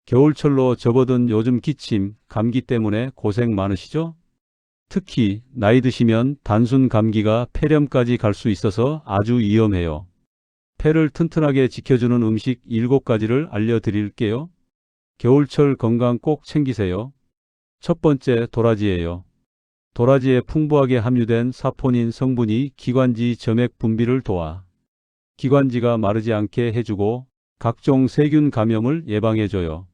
겨울철로 접어든 요즘 기침, 감기 때문에 고생 많으시죠? 특히 나이 드시면 단순 감기가 폐렴까지 갈 수 있어서 아주 위험해요. 폐를 튼튼하게 지켜주는 음식 7가지를 알려드릴게요. 겨울철 건강 꼭 챙기세요. 첫 번째, 도라지예요. 도라지에 풍부하게 함유된 사포닌 성분이 기관지 점액 분비를 도와 기관지가 마르지 않게 해주고 각종 세균 감염을 예방해줘요.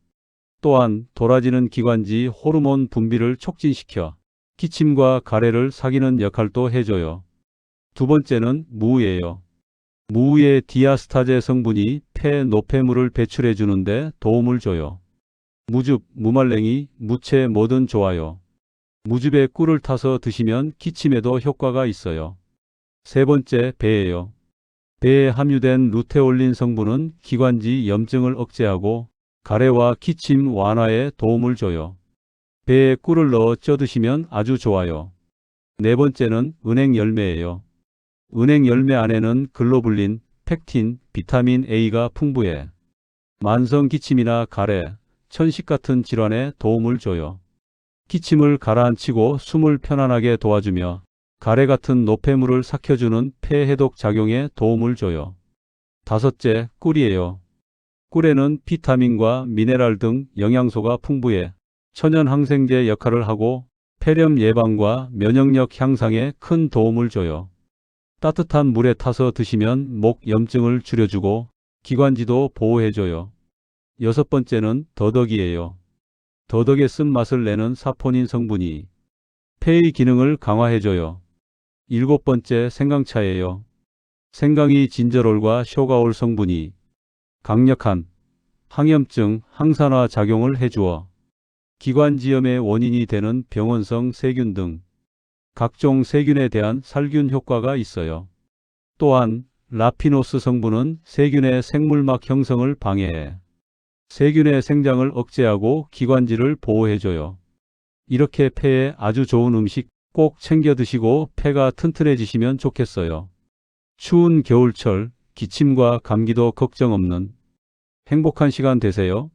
또한 도라지는 기관지 호르몬 분비를 촉진시켜 기침과 가래를 사귀는 역할도 해줘요. 두 번째는 무예요. 무의 디아스타제 성분이 폐 노폐물을 배출해 주는데 도움을 줘요. 무즙, 무말랭이, 무채 뭐든 좋아요. 무즙에 꿀을 타서 드시면 기침에도 효과가 있어요. 세 번째, 배예요. 배에 함유된 루테올린 성분은 기관지 염증을 억제하고 가래와 기침 완화에 도움을 줘요. 배에 꿀을 넣어 쪄 드시면 아주 좋아요. 네 번째는 은행 열매예요. 은행 열매 안에는 글로불린, 펙틴, 비타민 A가 풍부해 만성 기침이나 가래, 천식 같은 질환에 도움을 줘요. 기침을 가라앉히고 숨을 편안하게 도와주며 가래 같은 노폐물을 삭혀주는 폐해독 작용에 도움을 줘요. 다섯째, 꿀이에요. 꿀에는 비타민과 미네랄 등 영양소가 풍부해 천연 항생제 역할을 하고 폐렴 예방과 면역력 향상에 큰 도움을 줘요. 따뜻한 물에 타서 드시면 목 염증을 줄여주고 기관지도 보호해줘요. 여섯 번째는 더덕이에요. 더덕의 쓴맛을 내는 사포닌 성분이 폐의 기능을 강화해줘요. 일곱 번째, 생강차예요. 생강이 진저롤과 쇼가올 성분이 강력한 항염증, 항산화 작용을 해주어 기관지염의 원인이 되는 병원성 세균 등 각종 세균에 대한 살균 효과가 있어요. 또한 라피노스 성분은 세균의 생물막 형성을 방해해 세균의 생장을 억제하고 기관지를 보호해줘요. 이렇게 폐에 아주 좋은 음식 꼭 챙겨 드시고 폐가 튼튼해지시면 좋겠어요. 추운 겨울철 기침과 감기도 걱정 없는 행복한 시간 되세요.